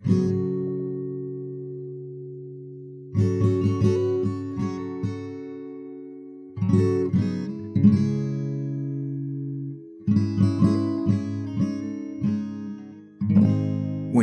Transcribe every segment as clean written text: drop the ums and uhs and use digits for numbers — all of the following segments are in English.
When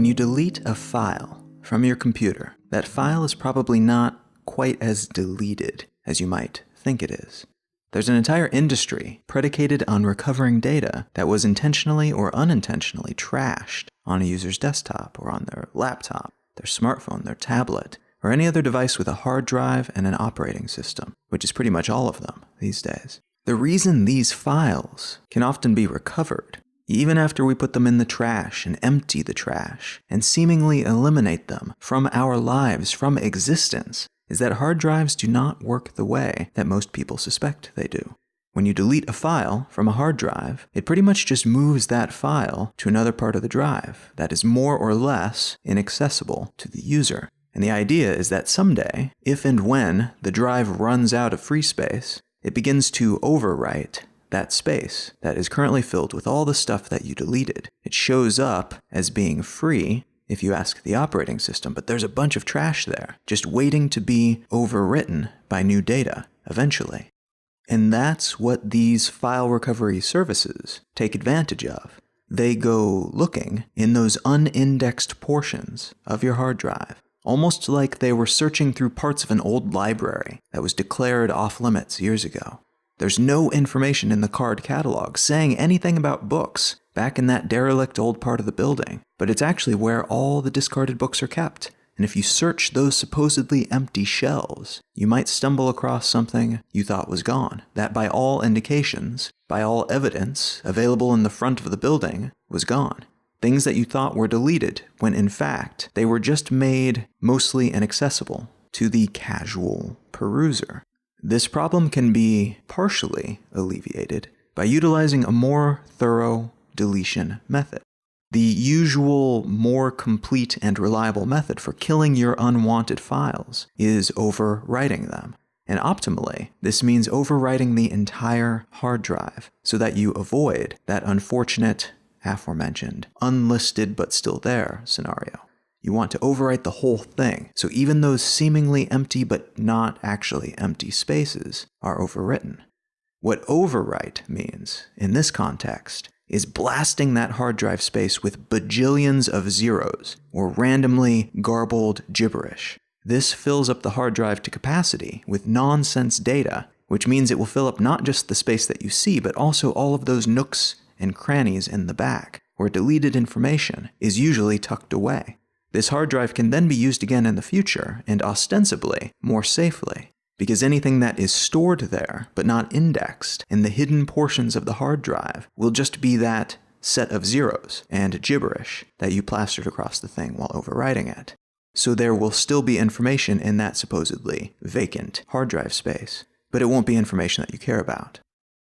you delete a file from your computer, that file is probably not quite as deleted as you might think it is. There's an entire industry predicated on recovering data that was intentionally or unintentionally trashed on a user's desktop or on their laptop, their smartphone, their tablet, or any other device with a hard drive and an operating system, which is pretty much all of them these days. The reason these files can often be recovered, even after we put them in the trash and empty the trash and seemingly eliminate them from our lives, from existence, is that hard drives do not work the way that most people suspect they do. When you delete a file from a hard drive, it pretty much just moves that file to another part of the drive that is more or less inaccessible to the user. And the idea is that someday, if and when the drive runs out of free space, it begins to overwrite that space that is currently filled with all the stuff that you deleted. It shows up as being free if you ask the operating system, but there's a bunch of trash there, just waiting to be overwritten by new data eventually. And that's what these file recovery services take advantage of. They go looking in those unindexed portions of your hard drive, almost like they were searching through parts of an old library that was declared off limits years ago. There's no information in the card catalog saying anything about books back in that derelict old part of the building, but it's actually where all the discarded books are kept. And if you search those supposedly empty shelves, you might stumble across something you thought was gone, that by all indications, by all evidence available in the front of the building, was gone. Things that you thought were deleted, when in fact, they were just made mostly inaccessible to the casual peruser. This problem can be partially alleviated by utilizing a more thorough deletion method. The usual, more complete and reliable method for killing your unwanted files is overwriting them. And optimally, this means overwriting the entire hard drive so that you avoid that unfortunate, aforementioned, unlisted but still there scenario. You want to overwrite the whole thing, so even those seemingly empty but not actually empty spaces are overwritten. What overwrite means, in this context, is blasting that hard drive space with bajillions of zeros, or randomly garbled gibberish. This fills up the hard drive to capacity with nonsense data, which means it will fill up not just the space that you see, but also all of those nooks and crannies in the back, where deleted information is usually tucked away. This hard drive can then be used again in the future, and ostensibly more safely, because anything that is stored there but not indexed in the hidden portions of the hard drive will just be that set of zeros and gibberish that you plastered across the thing while overwriting it. So there will still be information in that supposedly vacant hard drive space, but it won't be information that you care about.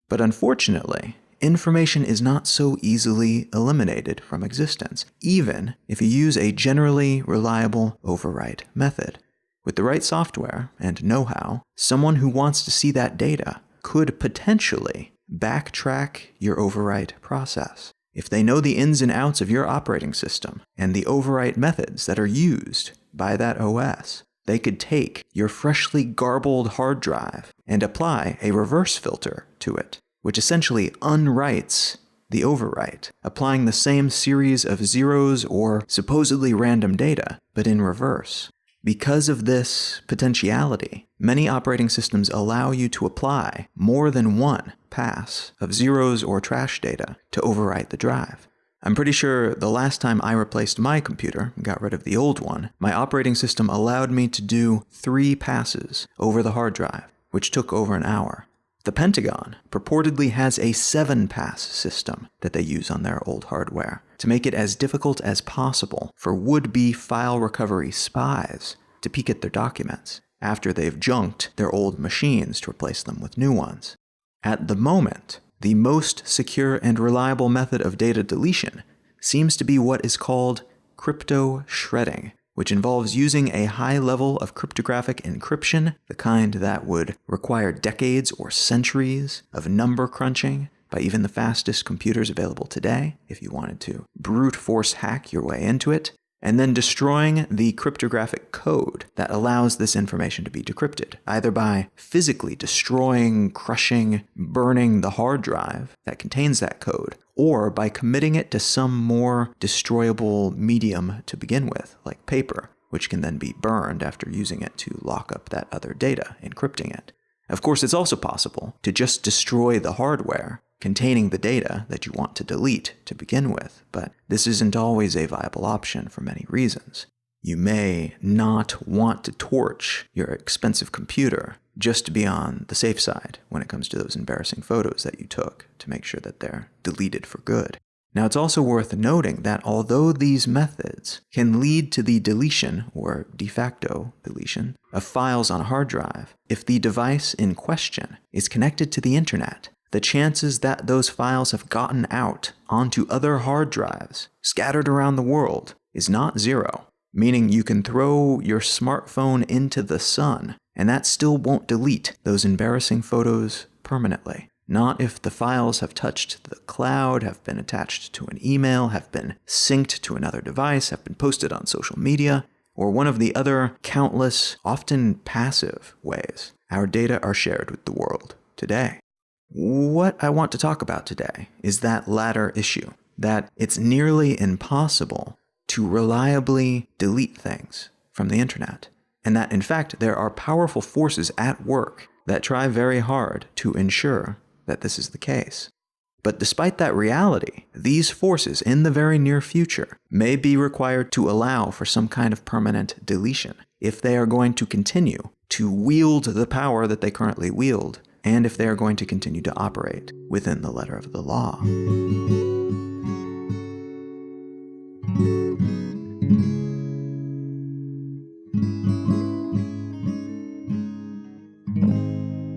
But unfortunately, information is not so easily eliminated from existence, even if you use a generally reliable overwrite method. With the right software and know-how, someone who wants to see that data could potentially backtrack your overwrite process. If they know the ins and outs of your operating system and the overwrite methods that are used by that OS, they could take your freshly garbled hard drive and apply a reverse filter to it, which essentially unwrites the overwrite, applying the same series of zeros or supposedly random data, but in reverse. Because of this potentiality, many operating systems allow you to apply more than one pass of zeros or trash data to overwrite the drive. I'm pretty sure the last time I replaced my computer, got rid of the old one, my operating system allowed me to do 3 passes over the hard drive, which took over an hour. The Pentagon purportedly has a 7-pass system that they use on their old hardware to make it as difficult as possible for would-be file recovery spies to peek at their documents after they've junked their old machines to replace them with new ones. At the moment, the most secure and reliable method of data deletion seems to be what is called crypto shredding, which involves using a high level of cryptographic encryption, the kind that would require decades or centuries of number crunching by even the fastest computers available today, if you wanted to brute force hack your way into it. and then destroying the cryptographic code that allows this information to be decrypted, either by physically destroying, crushing, burning the hard drive that contains that code, or by committing it to some more destroyable medium to begin with, like paper, which can then be burned after using it to lock up that other data, encrypting it. Of course, it's also possible to just destroy the hardware containing the data that you want to delete to begin with, but this isn't always a viable option for many reasons. You may not want to torch your expensive computer just to be on the safe side when it comes to those embarrassing photos that you took to make sure that they're deleted for good. Now, it's also worth noting that although these methods can lead to the deletion, or de facto deletion, of files on a hard drive, if the device in question is connected to the internet, the chances that those files have gotten out onto other hard drives scattered around the world is not zero, meaning you can throw your smartphone into the sun and that still won't delete those embarrassing photos permanently. Not if the files have touched the cloud, have been attached to an email, have been synced to another device, have been posted on social media, or one of the other countless, often passive ways our data are shared with the world today. What I want to talk about today is that latter issue, that it's nearly impossible to reliably delete things from the internet, and that in fact there are powerful forces at work that try very hard to ensure that this is the case. But despite that reality, these forces in the very near future may be required to allow for some kind of permanent deletion if they are going to continue to wield the power that they currently wield, and if they are going to continue to operate within the letter of the law.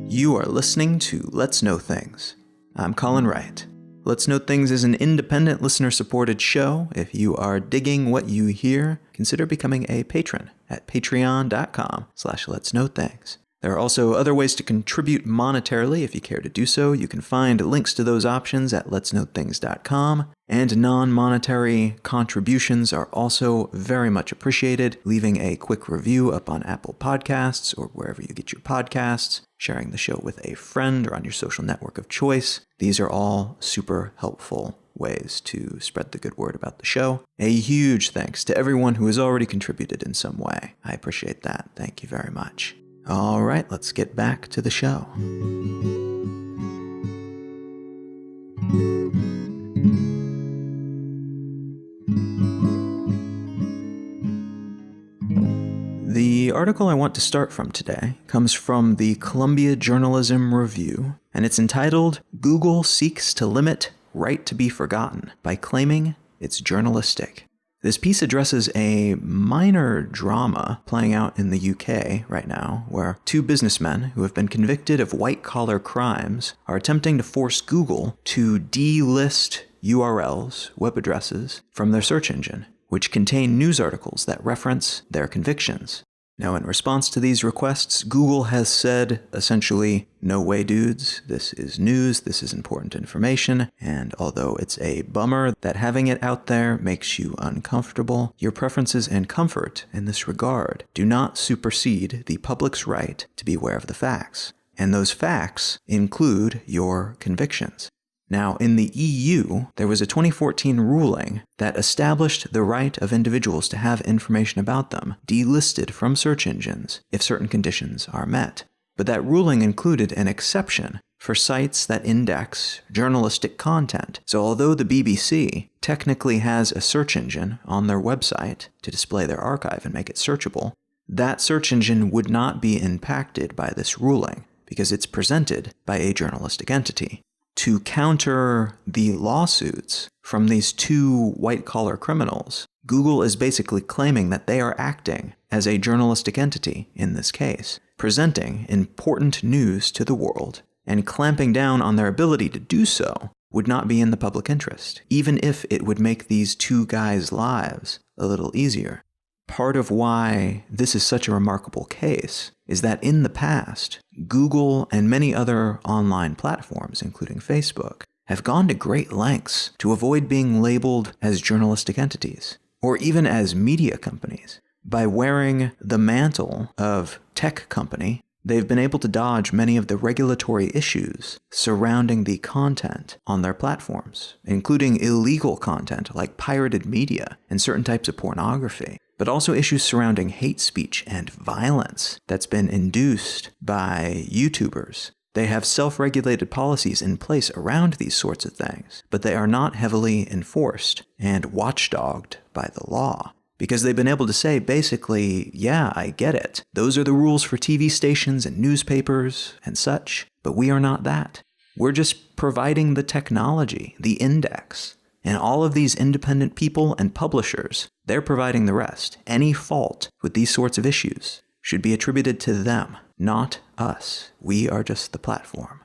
You are listening to Let's Know Things. I'm Colin Wright. Let's Know Things is an independent listener-supported show. If you are digging what you hear, consider becoming a patron at patreon.com/letsknowthings. There are also other ways to contribute monetarily if you care to do so. You can find links to those options at letsknowthings.com. And non-monetary contributions are also very much appreciated. Leaving a quick review up on Apple Podcasts or wherever you get your podcasts, sharing the show with a friend or on your social network of choice. These are all super helpful ways to spread the good word about the show. A huge thanks to everyone who has already contributed in some way. I appreciate that. Thank you very much. All right, let's get back to the show. The article I want to start from today comes from the Columbia Journalism Review, and it's entitled, "Google Seeks to Limit Right to be Forgotten by Claiming It's Journalistic." This piece addresses a minor drama playing out in the UK right now, where two businessmen who have been convicted of white-collar crimes are attempting to force Google to delist URLs, web addresses, from their search engine, which contain news articles that reference their convictions. Now, in response to these requests, Google has said, essentially, no way, dudes, this is news, this is important information, and although it's a bummer that having it out there makes you uncomfortable, your preferences and comfort in this regard do not supersede the public's right to be aware of the facts. And those facts include your convictions. Now, in the EU, there was a 2014 ruling that established the right of individuals to have information about them delisted from search engines if certain conditions are met. But that ruling included an exception for sites that index journalistic content. So although the BBC technically has a search engine on their website to display their archive and make it searchable, that search engine would not be impacted by this ruling because it's presented by a journalistic entity. To counter the lawsuits from these two white-collar criminals, Google is basically claiming that they are acting as a journalistic entity in this case, presenting important news to the world, and clamping down on their ability to do so would not be in the public interest, even if it would make these two guys' lives a little easier. Part of why this is such a remarkable case is that in the past, Google and many other online platforms, including Facebook, have gone to great lengths to avoid being labeled as journalistic entities. or even as media companies. By wearing the mantle of tech company, they've been able to dodge many of the regulatory issues surrounding the content on their platforms, including illegal content like pirated media and certain types of pornography, but also issues surrounding hate speech and violence that's been induced by YouTubers. They have self-regulated policies in place around these sorts of things, but they are not heavily enforced and watchdogged by the law. Because they've been able to say, basically, yeah, I get it. Those are the rules for TV stations and newspapers and such, but we are not that. We're just providing the technology, the index. And all of these independent people and publishers, they're providing the rest. Any fault with these sorts of issues should be attributed to them, not us. We are just the platform.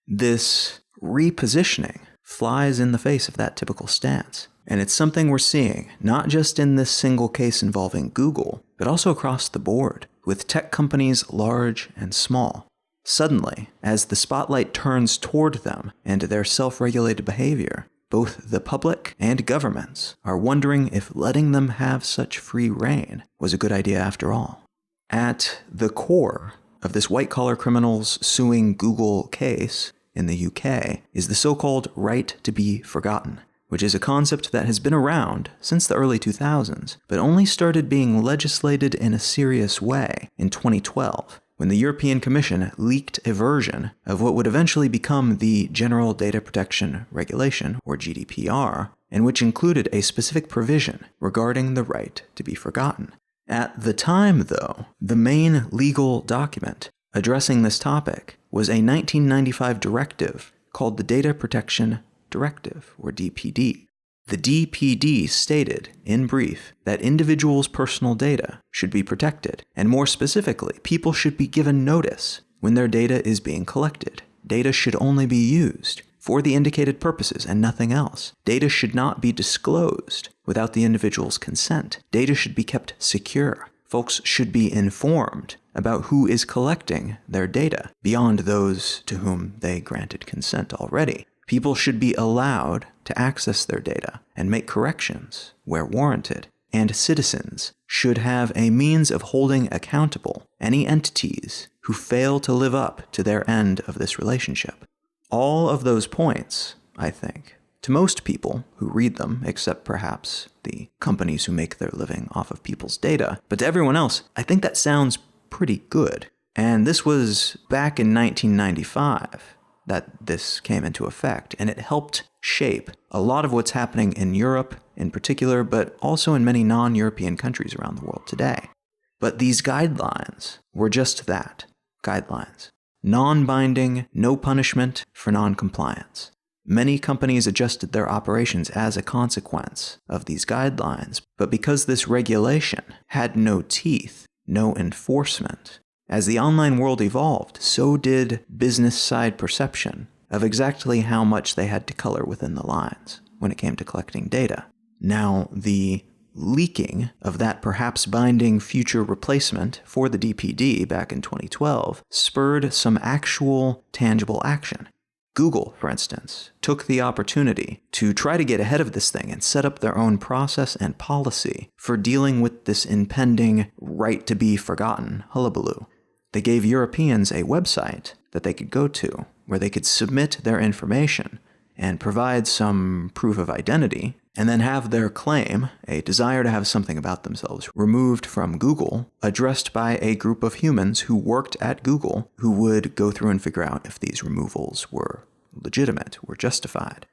This repositioning flies in the face of that typical stance. And it's something we're seeing, not just in this single case involving Google, but also across the board, with tech companies large and small. Suddenly, as the spotlight turns toward them and their self-regulated behavior, both the public and governments are wondering if letting them have such free rein was a good idea after all. At the core of this white-collar criminals suing Google case in the UK is the so-called right to be forgotten, which is a concept that has been around since the early 2000s, but only started being legislated in a serious way in 2012, when the European Commission leaked a version of what would eventually become the General Data Protection Regulation, or GDPR, and which included a specific provision regarding the right to be forgotten. At the time, though, the main legal document addressing this topic was a 1995 directive called the Data Protection Directive, or DPD. The DPD stated, in brief, that individuals' personal data should be protected, and more specifically, people should be given notice when their data is being collected. Data should only be used for the indicated purposes and nothing else. Data should not be disclosed without the individual's consent. Data should be kept secure. Folks should be informed about who is collecting their data beyond those to whom they granted consent already. People should be allowed to access their data and make corrections where warranted, and citizens should have a means of holding accountable any entities who fail to live up to their end of this relationship. All of those points, I think, to most people who read them, except perhaps the companies who make their living off of people's data, but to everyone else, I think that sounds pretty good. And this was back in 1995. That this came into effect, and it helped shape a lot of what's happening in Europe in particular, but also in many non-European countries around the world today. But these guidelines were just that, guidelines. Non-binding, no punishment for non-compliance. Many companies adjusted their operations as a consequence of these guidelines, but because this regulation had no teeth, no enforcement, as the online world evolved, so did business side perception of exactly how much they had to color within the lines when it came to collecting data. Now, the leaking of that perhaps binding future replacement for the DPD back in 2012 spurred some actual tangible action. Google, for instance, took the opportunity to try to get ahead of this thing and set up their own process and policy for dealing with this impending right to be forgotten hullabaloo. They gave Europeans a website that they could go to where they could submit their information and provide some proof of identity, and then have their claim, a desire to have something about themselves, removed from Google, addressed by a group of humans who worked at Google who would go through and figure out if these removals were legitimate, were justified.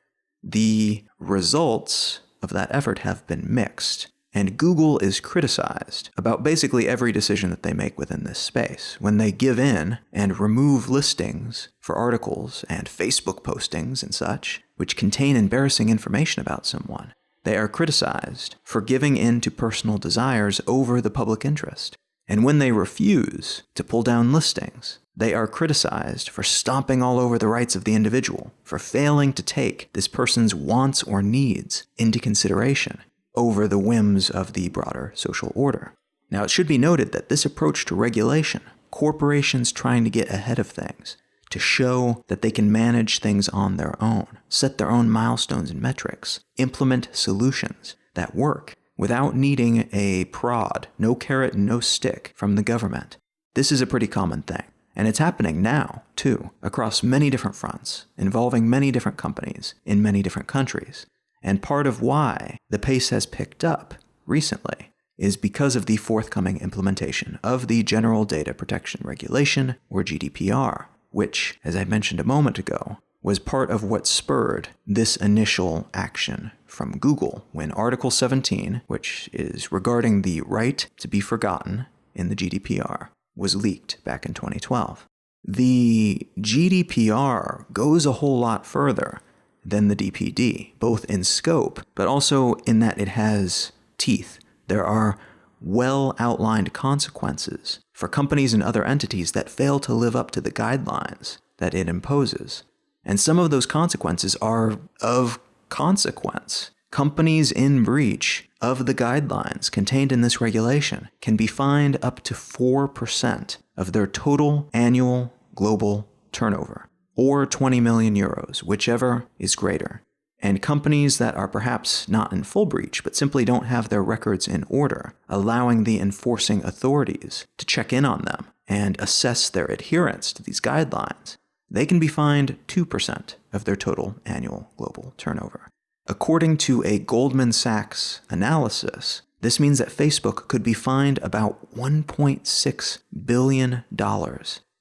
The results of that effort have been mixed. And Google is criticized about basically every decision that they make within this space. When they give in and remove listings for articles and Facebook postings and such, which contain embarrassing information about someone, they are criticized for giving in to personal desires over the public interest. And when they refuse to pull down listings, they are criticized for stomping all over the rights of the individual, for failing to take this person's wants or needs into consideration over the whims of the broader social order. Now, it should be noted that this approach to regulation, corporations trying to get ahead of things, to show that they can manage things on their own, set their own milestones and metrics, implement solutions that work, without needing a prod, no carrot, no stick from the government. This is a pretty common thing. And it's happening now, too, across many different fronts, involving many different companies in many different countries. And part of why the pace has picked up recently is because of the forthcoming implementation of the General Data Protection Regulation, or GDPR, which, as I mentioned a moment ago, was part of what spurred this initial action from Google when Article 17, which is regarding the right to be forgotten in the GDPR, was leaked back in 2012. The GDPR goes a whole lot further than the DPD, both in scope, but also in that it has teeth. There are well-outlined consequences for companies and other entities that fail to live up to the guidelines that it imposes. And some of those consequences are of consequence. Companies in breach of the guidelines contained in this regulation can be fined up to 4% of their total annual global turnover, or 20 million euros, whichever is greater. And companies that are perhaps not in full breach, but simply don't have their records in order, allowing the enforcing authorities to check in on them and assess their adherence to these guidelines, they can be fined 2% of their total annual global turnover. According to a Goldman Sachs analysis, this means that Facebook could be fined about $1.6 billion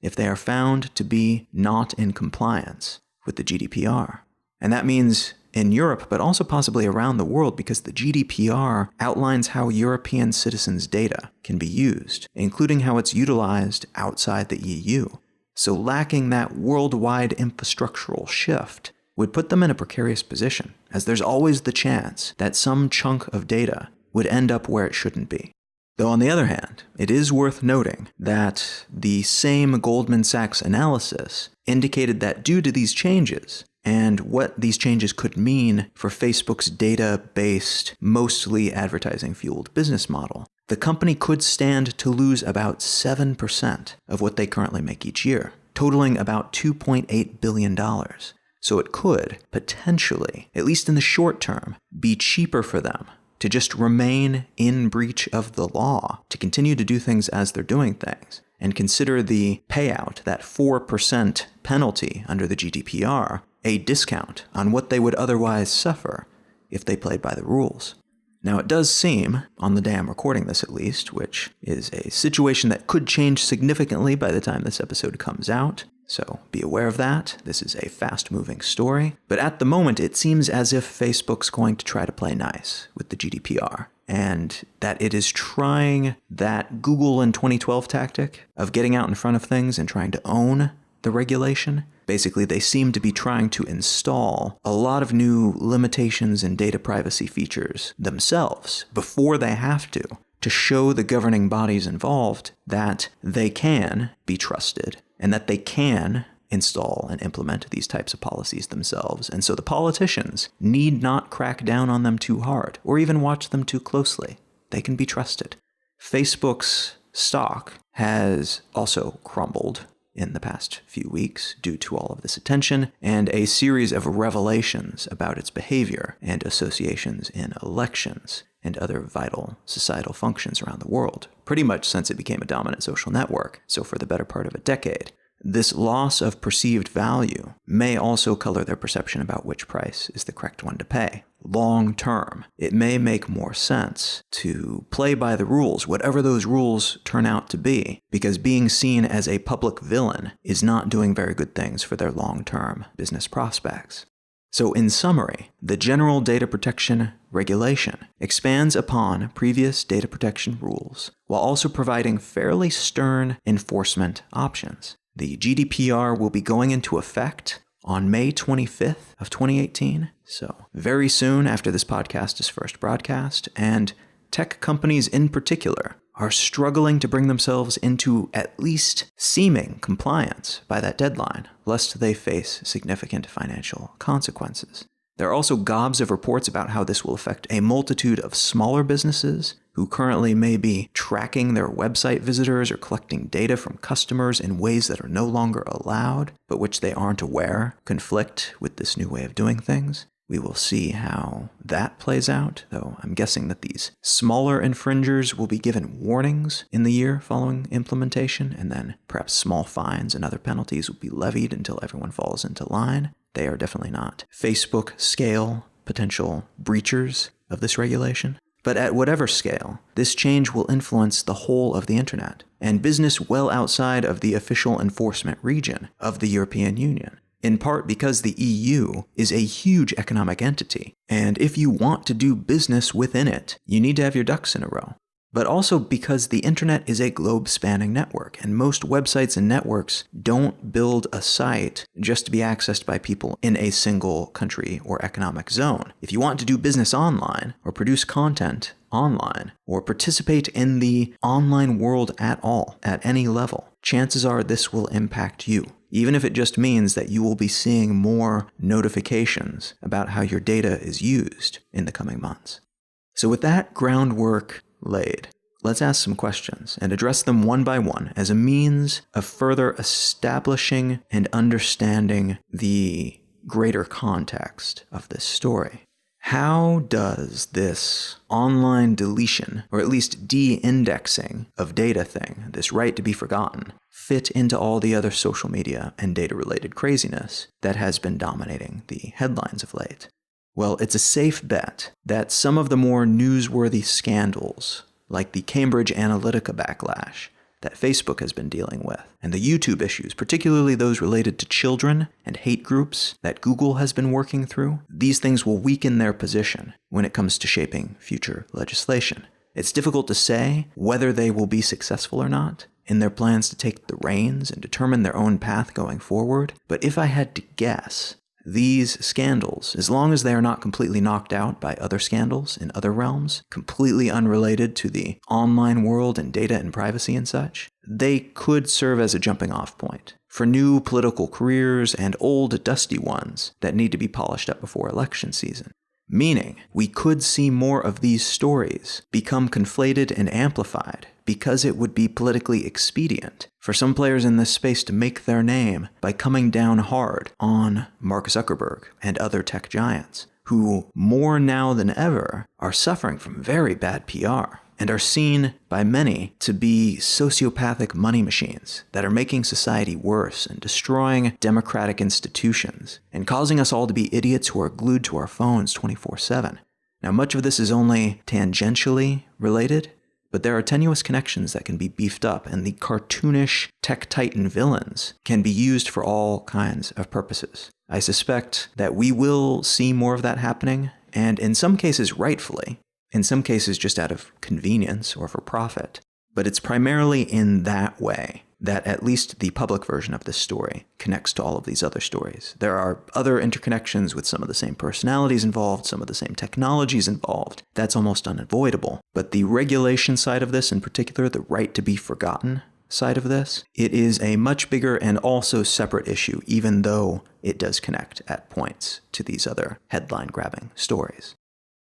if they are found to be not in compliance with the GDPR. And that means in Europe, but also possibly around the world, because the GDPR outlines how European citizens' data can be used, including how it's utilized outside the EU. So lacking that worldwide infrastructural shift would put them in a precarious position, as there's always the chance that some chunk of data would end up where it shouldn't be. Though on the other hand, it is worth noting that the same Goldman Sachs analysis indicated that due to these changes, and what these changes could mean for Facebook's data-based, mostly advertising-fueled business model, the company could stand to lose about 7% of what they currently make each year, totaling about $2.8 billion. So it could, potentially, at least in the short term, be cheaper for them to just remain in breach of the law, to continue to do things as they're doing things, and consider the payout, that 4% penalty under the GDPR, a discount on what they would otherwise suffer if they played by the rules. Now, it does seem, on the day I'm recording this at least, which is a situation that could change significantly by the time this episode comes out, so be aware of that. This is a fast-moving story. But at the moment, it seems as if Facebook's going to try to play nice with the GDPR, and that it is trying that Google in 2012 tactic of getting out in front of things and trying to own the regulation. Basically, they seem to be trying to install a lot of new limitations and data privacy features themselves before they have to show the governing bodies involved that they can be trusted and that they can install and implement these types of policies themselves. And so the politicians need not crack down on them too hard or even watch them too closely. They can be trusted. Facebook's stock has also crumbled in the past few weeks due to all of this attention and a series of revelations about its behavior and associations in elections and other vital societal functions around the world, pretty much since it became a dominant social network, so for the better part of a decade. This loss of perceived value may also color their perception about which price is the correct one to pay. Long term, it may make more sense to play by the rules, whatever those rules turn out to be, because being seen as a public villain is not doing very good things for their long-term business prospects. So in summary, the General Data Protection Regulation expands upon previous data protection rules while also providing fairly stern enforcement options. The GDPR will be going into effect on May 25th of 2018, so very soon after this podcast is first broadcast, and tech companies in particular are struggling to bring themselves into at least seeming compliance by that deadline, lest they face significant financial consequences. There are also gobs of reports about how this will affect a multitude of smaller businesses who currently may be tracking their website visitors or collecting data from customers in ways that are no longer allowed, but which they aren't aware conflict with this new way of doing things. We will see how that plays out, though I'm guessing that these smaller infringers will be given warnings in the year following implementation, and then perhaps small fines and other penalties will be levied until everyone falls into line. They are definitely not Facebook scale potential breachers of this regulation. But at whatever scale, this change will influence the whole of the internet, and business well outside of the official enforcement region of the European Union. In part because the EU is a huge economic entity, and if you want to do business within it, you need to have your ducks in a row. But also because the internet is a globe-spanning network, and most websites and networks don't build a site just to be accessed by people in a single country or economic zone. If you want to do business online, or produce content online, or participate in the online world at all, at any level, chances are this will impact you. Even if it just means that you will be seeing more notifications about how your data is used in the coming months. So with that groundwork laid, let's ask some questions and address them one by one as a means of further establishing and understanding the greater context of this story. How does this online deletion, or at least de-indexing of data thing, this right to be forgotten, fit into all the other social media and data-related craziness that has been dominating the headlines of late? Well, it's a safe bet that some of the more newsworthy scandals, like the Cambridge Analytica backlash that Facebook has been dealing with, and the YouTube issues, particularly those related to children and hate groups that Google has been working through, these things will weaken their position when it comes to shaping future legislation. It's difficult to say whether they will be successful or not in their plans to take the reins and determine their own path going forward, but if I had to guess, these scandals, as long as they are not completely knocked out by other scandals in other realms, completely unrelated to the online world and data and privacy and such, they could serve as a jumping-off point for new political careers and old, dusty ones that need to be polished up before election season. Meaning, we could see more of these stories become conflated and amplified because it would be politically expedient for some players in this space to make their name by coming down hard on Mark Zuckerberg and other tech giants, who more now than ever are suffering from very bad PR and are seen by many to be sociopathic money machines that are making society worse and destroying democratic institutions and causing us all to be idiots who are glued to our phones 24/7. Now, much of this is only tangentially related, but there are tenuous connections that can be beefed up, and the cartoonish tech titan villains can be used for all kinds of purposes. I suspect that we will see more of that happening, and in some cases rightfully, in some cases just out of convenience or for profit. But it's primarily in that way that at least the public version of this story connects to all of these other stories. There are other interconnections with some of the same personalities involved, some of the same technologies involved. That's almost unavoidable. But the regulation side of this, in particular, the right to be forgotten side of this, it is a much bigger and also separate issue, even though it does connect at points to these other headline-grabbing stories.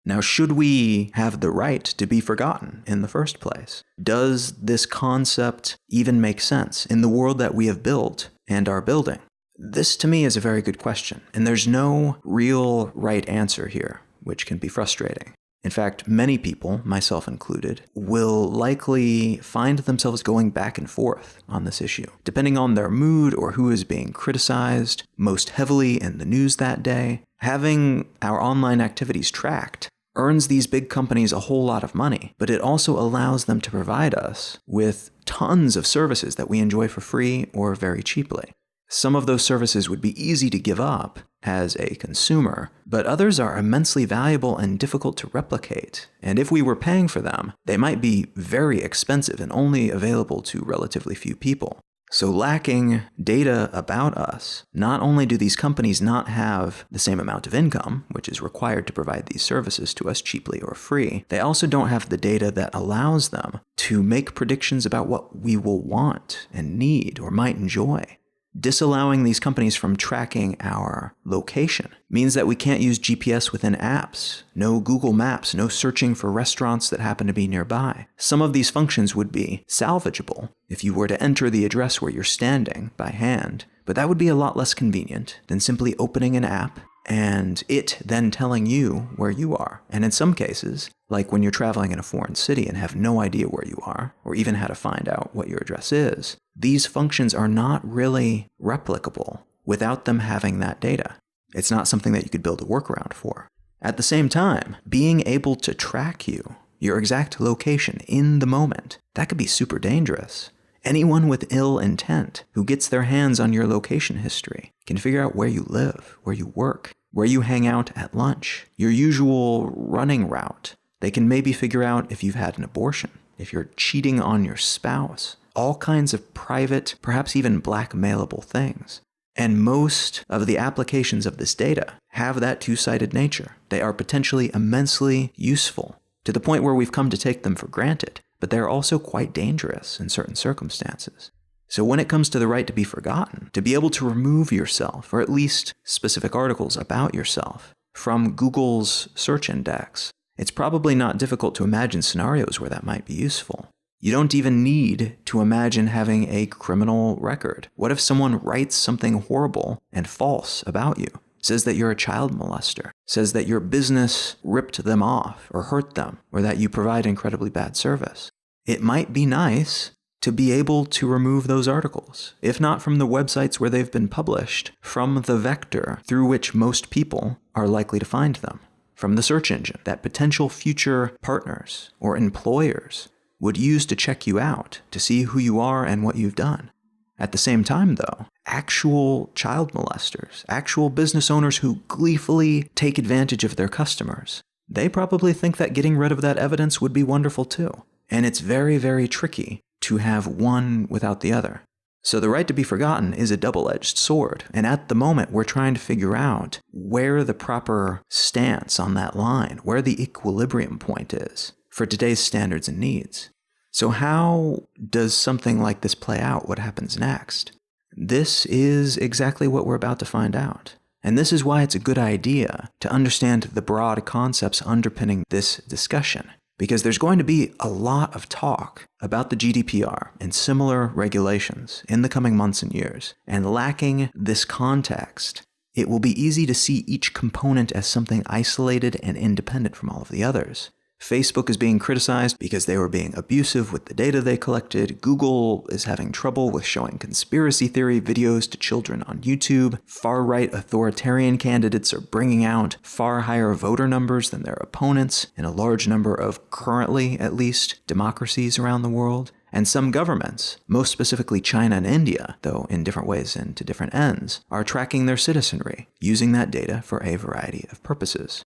Now, should we have the right to be forgotten in the first place? Does this concept even make sense in the world that we have built and are building? This, to me, is a very good question, and there's no real right answer here, which can be frustrating. In fact, many people, myself included, will likely find themselves going back and forth on this issue, depending on their mood or who is being criticized most heavily in the news that day. Having our online activities tracked earns these big companies a whole lot of money, but it also allows them to provide us with tons of services that we enjoy for free or very cheaply. Some of those services would be easy to give up as a consumer, but others are immensely valuable and difficult to replicate. And if we were paying for them, they might be very expensive and only available to relatively few people. So lacking data about us, not only do these companies not have the same amount of income, which is required to provide these services to us cheaply or free, they also don't have the data that allows them to make predictions about what we will want and need or might enjoy. Disallowing these companies from tracking our location means that we can't use GPS within apps, no Google Maps, no searching for restaurants that happen to be nearby. Some of these functions would be salvageable if you were to enter the address where you're standing by hand, but that would be a lot less convenient than simply opening an app and it then telling you where you are. And in some cases, like when you're traveling in a foreign city and have no idea where you are, or even how to find out what your address is, these functions are not really replicable without them having that data. It's not something that you could build a workaround for. At the same time, being able to track you, your exact location in the moment, that could be super dangerous. Anyone with ill intent who gets their hands on your location history can figure out where you live, where you work, where you hang out at lunch, your usual running route. They can maybe figure out if you've had an abortion, if you're cheating on your spouse, all kinds of private, perhaps even blackmailable things. And most of the applications of this data have that two-sided nature. They are potentially immensely useful, to the point where we've come to take them for granted, but they're also quite dangerous in certain circumstances. So when it comes to the right to be forgotten, to be able to remove yourself, or at least specific articles about yourself, from Google's search index, it's probably not difficult to imagine scenarios where that might be useful. You don't even need to imagine having a criminal record. What if someone writes something horrible and false about you? Says that you're a child molester, says that your business ripped them off or hurt them, or that you provide incredibly bad service. It might be nice to be able to remove those articles, if not from the websites where they've been published, from the vector through which most people are likely to find them, from the search engine that potential future partners or employers would use to check you out, to see who you are and what you've done. At the same time, though, actual child molesters, actual business owners who gleefully take advantage of their customers, they probably think that getting rid of that evidence would be wonderful too. And it's very, very tricky to have one without the other. So the right to be forgotten is a double-edged sword. And at the moment, we're trying to figure out where the proper stance on that line, where the equilibrium point is for today's standards and needs. So how does something like this play out? What happens next? This is exactly what we're about to find out. And this is why it's a good idea to understand the broad concepts underpinning this discussion, because there's going to be a lot of talk about the GDPR and similar regulations in the coming months and years. And lacking this context, it will be easy to see each component as something isolated and independent from all of the others. Facebook is being criticized because they were being abusive with the data they collected. Google is having trouble with showing conspiracy theory videos to children on YouTube. Far-right authoritarian candidates are bringing out far higher voter numbers than their opponents in a large number of, currently at least, democracies around the world. And some governments, most specifically China and India, though in different ways and to different ends, are tracking their citizenry, using that data for a variety of purposes.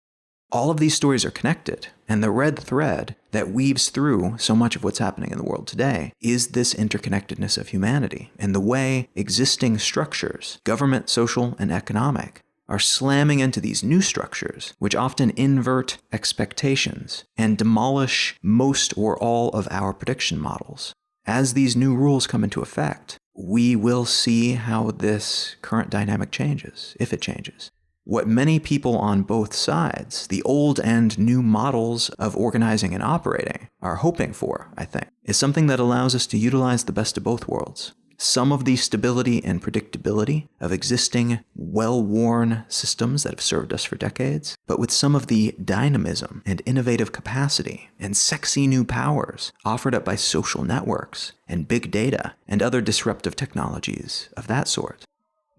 All of these stories are connected, and the red thread that weaves through so much of what's happening in the world today is this interconnectedness of humanity and the way existing structures, government, social, and economic, are slamming into these new structures, which often invert expectations and demolish most or all of our prediction models. As these new rules come into effect, we will see how this current dynamic changes, if it changes. What many people on both sides, the old and new models of organizing and operating, are hoping for, I think, is something that allows us to utilize the best of both worlds. Some of the stability and predictability of existing, well-worn systems that have served us for decades, but with some of the dynamism and innovative capacity and sexy new powers offered up by social networks and big data and other disruptive technologies of that sort.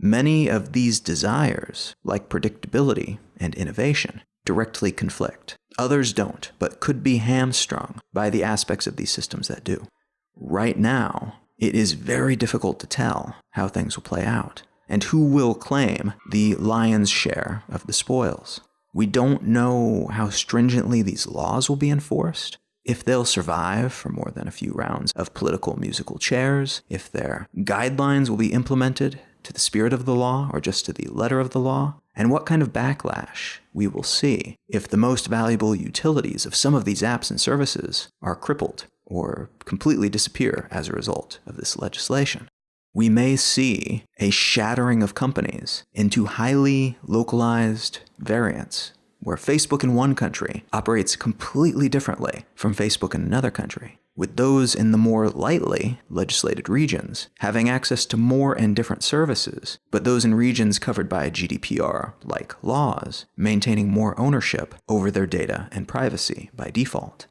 Many of these desires, like predictability and innovation, directly conflict. Others don't, but could be hamstrung by the aspects of these systems that do. Right now, it is very difficult to tell how things will play out, and who will claim the lion's share of the spoils. We don't know how stringently these laws will be enforced, if they'll survive for more than a few rounds of political musical chairs, if their guidelines will be implemented to the spirit of the law or just to the letter of the law, and what kind of backlash we will see if the most valuable utilities of some of these apps and services are crippled or completely disappear as a result of this legislation. We may see a shattering of companies into highly localized variants, where Facebook in one country operates completely differently from Facebook in another country, with those in the more lightly legislated regions having access to more and different services, but those in regions covered by GDPR-like laws maintaining more ownership over their data and privacy by default.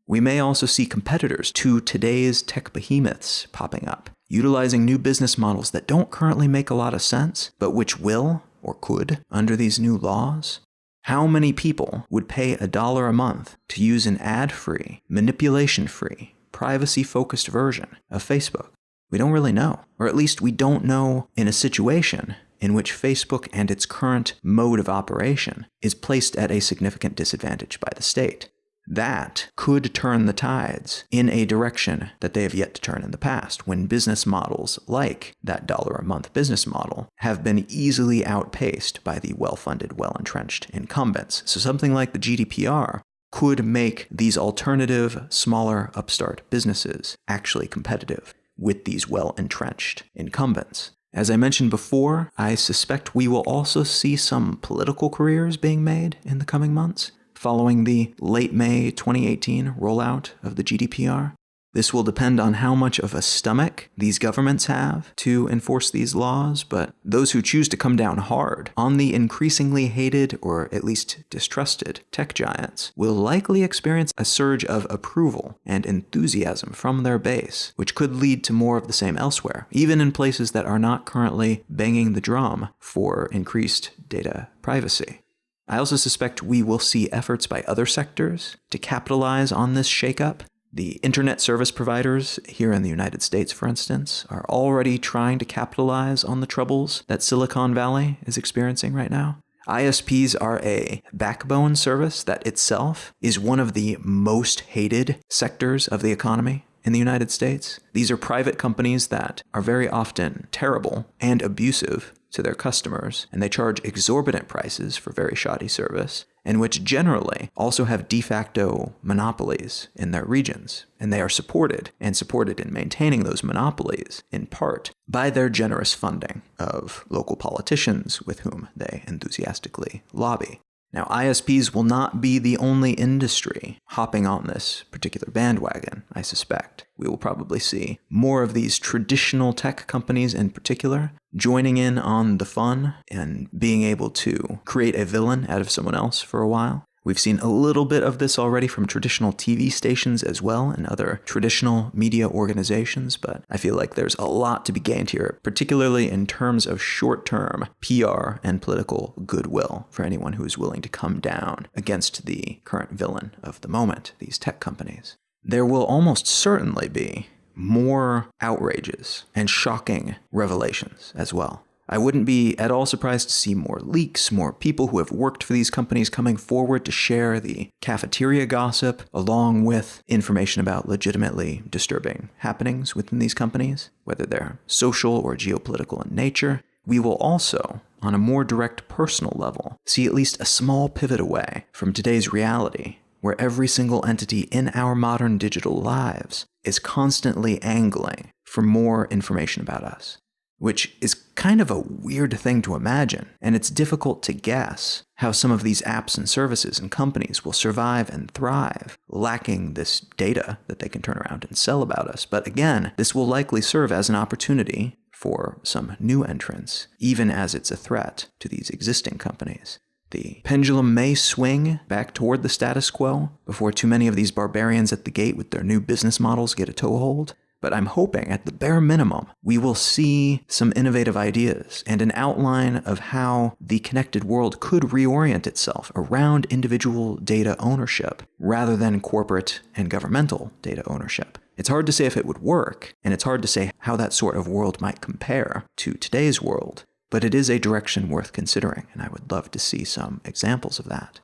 We may also see competitors to today's tech behemoths popping up, utilizing new business models that don't currently make a lot of sense, but which will, or could, under these new laws. How many people would pay $1 a month to use an ad-free, manipulation-free, privacy-focused version of Facebook? We don't really know, or at least we don't know in a situation in which Facebook and its current mode of operation is placed at a significant disadvantage by the state. That could turn the tides in a direction that they have yet to turn in the past, when business models like that $1 a month business model have been easily outpaced by the well-funded, well-entrenched incumbents. So something like the GDPR could make these alternative, smaller, upstart businesses actually competitive with these well-entrenched incumbents. As I mentioned before, I suspect we will also see some political careers being made in the coming months, following the late May 2018 rollout of the GDPR. This will depend on how much of a stomach these governments have to enforce these laws, but those who choose to come down hard on the increasingly hated, or at least distrusted, tech giants will likely experience a surge of approval and enthusiasm from their base, which could lead to more of the same elsewhere, even in places that are not currently banging the drum for increased data privacy. I also suspect we will see efforts by other sectors to capitalize on this shakeup. The internet service providers here in the United States, for instance, are already trying to capitalize on the troubles that Silicon Valley is experiencing right now. ISPs are a backbone service that itself is one of the most hated sectors of the economy in the United States. These are private companies that are very often terrible and abusive to their customers, and they charge exorbitant prices for very shoddy service, and which generally also have de facto monopolies in their regions. And they are supported in maintaining those monopolies, in part, by their generous funding of local politicians with whom they enthusiastically lobby. Now, ISPs will not be the only industry hopping on this particular bandwagon, I suspect. We will probably see more of these traditional tech companies in particular joining in on the fun and being able to create a villain out of someone else for a while. We've seen a little bit of this already from traditional TV stations as well and other traditional media organizations, but I feel like there's a lot to be gained here, particularly in terms of short-term PR and political goodwill for anyone who is willing to come down against the current villain of the moment, these tech companies. There will almost certainly be more outrages and shocking revelations as well. I wouldn't be at all surprised to see more leaks, more people who have worked for these companies coming forward to share the cafeteria gossip, along with information about legitimately disturbing happenings within these companies, whether they're social or geopolitical in nature. We will also, on a more direct personal level, see at least a small pivot away from today's reality, where every single entity in our modern digital lives is constantly angling for more information about us, which is kind of a weird thing to imagine, and it's difficult to guess how some of these apps and services and companies will survive and thrive, lacking this data that they can turn around and sell about us. But again, this will likely serve as an opportunity for some new entrants, even as it's a threat to these existing companies. The pendulum may swing back toward the status quo before too many of these barbarians at the gate with their new business models get a toehold. But I'm hoping, at the bare minimum, we will see some innovative ideas and an outline of how the connected world could reorient itself around individual data ownership rather than corporate and governmental data ownership. It's hard to say if it would work, and it's hard to say how that sort of world might compare to today's world, but it is a direction worth considering, and I would love to see some examples of that.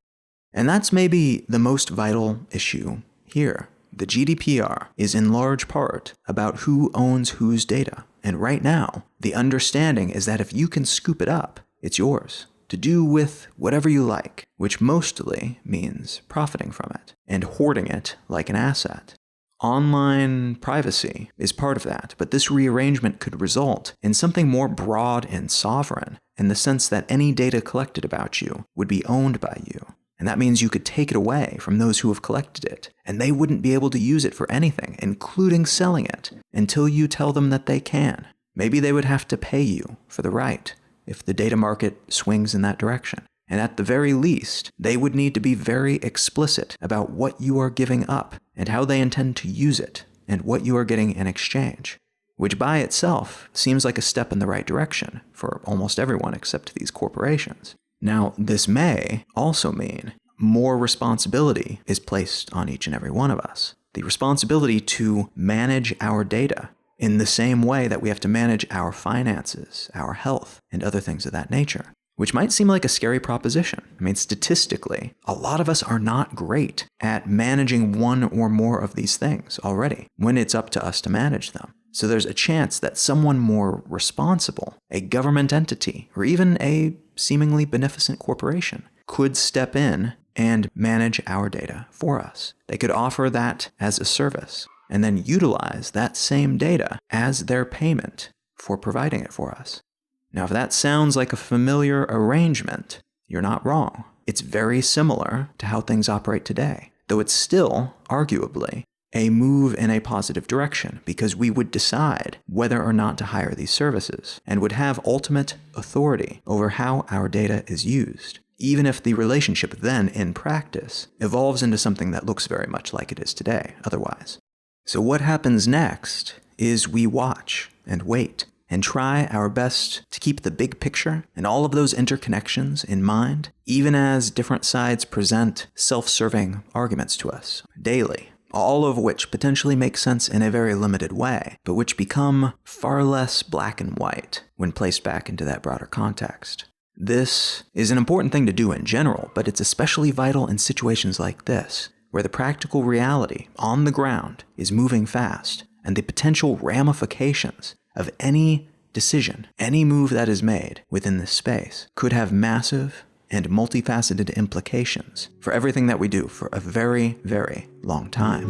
And that's maybe the most vital issue here. The GDPR is in large part about who owns whose data. And right now, the understanding is that if you can scoop it up, it's yours to do with whatever you like, which mostly means profiting from it and hoarding it like an asset. Online privacy is part of that, but this rearrangement could result in something more broad and sovereign in the sense that any data collected about you would be owned by you. And that means you could take it away from those who have collected it, and they wouldn't be able to use it for anything, including selling it, until you tell them that they can. Maybe they would have to pay you for the right if the data market swings in that direction. And at the very least, they would need to be very explicit about what you are giving up and how they intend to use it and what you are getting in exchange, which by itself seems like a step in the right direction for almost everyone except these corporations. Now, this may also mean more responsibility is placed on each and every one of us. The responsibility to manage our data in the same way that we have to manage our finances, our health, and other things of that nature, which might seem like a scary proposition. I mean, statistically, a lot of us are not great at managing one or more of these things already when it's up to us to manage them. So there's a chance that someone more responsible, a government entity, or even a seemingly beneficent corporation, could step in and manage our data for us. They could offer that as a service and then utilize that same data as their payment for providing it for us. Now, if that sounds like a familiar arrangement, you're not wrong. It's very similar to how things operate today, though it's still, arguably, a move in a positive direction because we would decide whether or not to hire these services and would have ultimate authority over how our data is used, even if the relationship then, in practice, evolves into something that looks very much like it is today otherwise. So what happens next is we watch and wait and try our best to keep the big picture and all of those interconnections in mind, even as different sides present self-serving arguments to us daily, all of which potentially make sense in a very limited way, but which become far less black and white when placed back into that broader context. This is an important thing to do in general, but it's especially vital in situations like this, where the practical reality on the ground is moving fast, and the potential ramifications of any decision, any move that is made within this space could have massive and multifaceted implications for everything that we do for a very, very long time.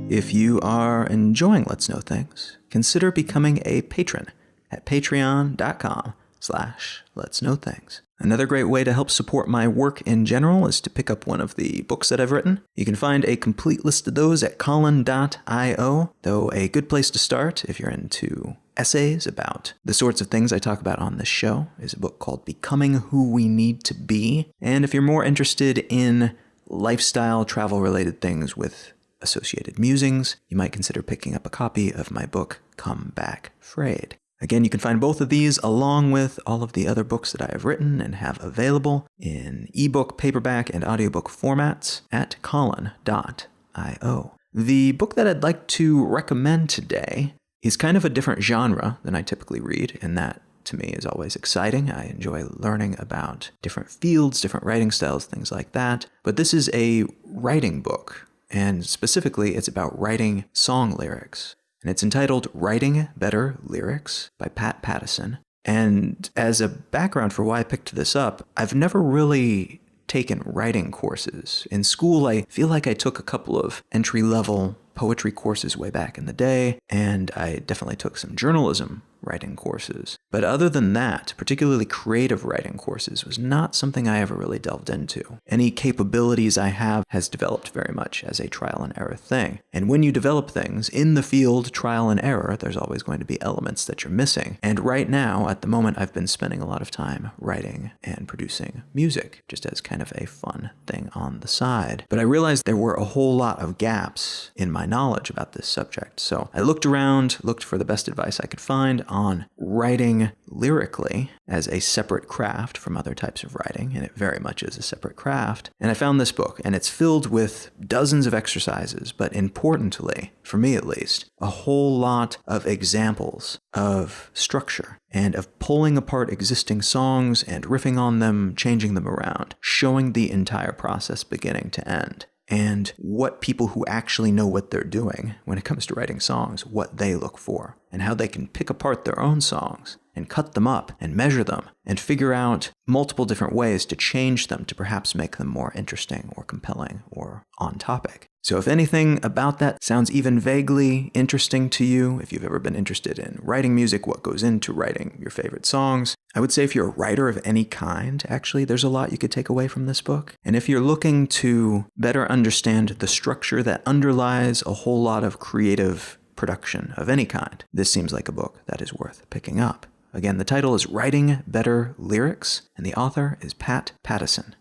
If you are enjoying Let's Know Things, consider becoming a patron at patreon.com/Let's Know Things. Another great way to help support my work in general is to pick up one of the books that I've written. You can find a complete list of those at colin.io, though a good place to start if you're into essays about the sorts of things I talk about on this show is a book called Becoming Who We Need to Be. And if you're more interested in lifestyle, travel-related things with associated musings, you might consider picking up a copy of my book, Come Back Frayed. Again, you can find both of these along with all of the other books that I have written and have available in ebook, paperback, and audiobook formats at colin.io. The book that I'd like to recommend today is kind of a different genre than I typically read, and that to me is always exciting. I enjoy learning about different fields, different writing styles, things like that. But this is a writing book, and specifically it's about writing song lyrics. And it's entitled Writing Better Lyrics by Pat Pattison. And as a background for why I picked this up, I've never really taken writing courses. In school, I feel like I took a couple of entry-level poetry courses way back in the day, and I definitely took some journalism writing courses. But other than that, particularly creative writing courses was not something I ever really delved into. Any capabilities I have has developed very much as a trial and error thing. And when you develop things in the field trial and error, there's always going to be elements that you're missing. And right now, at the moment, I've been spending a lot of time writing and producing music, just as kind of a fun thing on the side. But I realized there were a whole lot of gaps in my knowledge about this subject. So I looked around, looked for the best advice I could find on writing lyrically as a separate craft from other types of writing, and it very much is a separate craft. And I found this book, and it's filled with dozens of exercises, but importantly, for me at least, a whole lot of examples of structure and of pulling apart existing songs and riffing on them, changing them around, showing the entire process beginning to end. And what people who actually know what they're doing when it comes to writing songs, what they look for, and how they can pick apart their own songs and cut them up and measure them and figure out multiple different ways to change them to perhaps make them more interesting or compelling or on topic. So if anything about that sounds even vaguely interesting to you, if you've ever been interested in writing music, what goes into writing your favorite songs, I would say if you're a writer of any kind, actually, there's a lot you could take away from this book. And if you're looking to better understand the structure that underlies a whole lot of creative production of any kind, this seems like a book that is worth picking up. Again, the title is Writing Better Lyrics, and the author is Pat Pattison.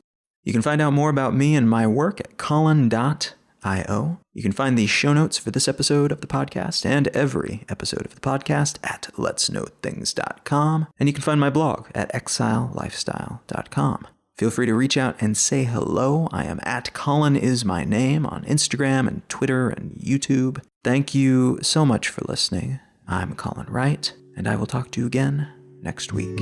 You can find out more about me and my work at colin.io. You can find the show notes for this episode of the podcast and every episode of the podcast at letsknowthings.com, and you can find my blog at exilelifestyle.com. Feel free to reach out and say hello. I am at Colin is my name on Instagram and Twitter and YouTube. Thank you so much for listening. I'm Colin Wright, and I will talk to you again next week.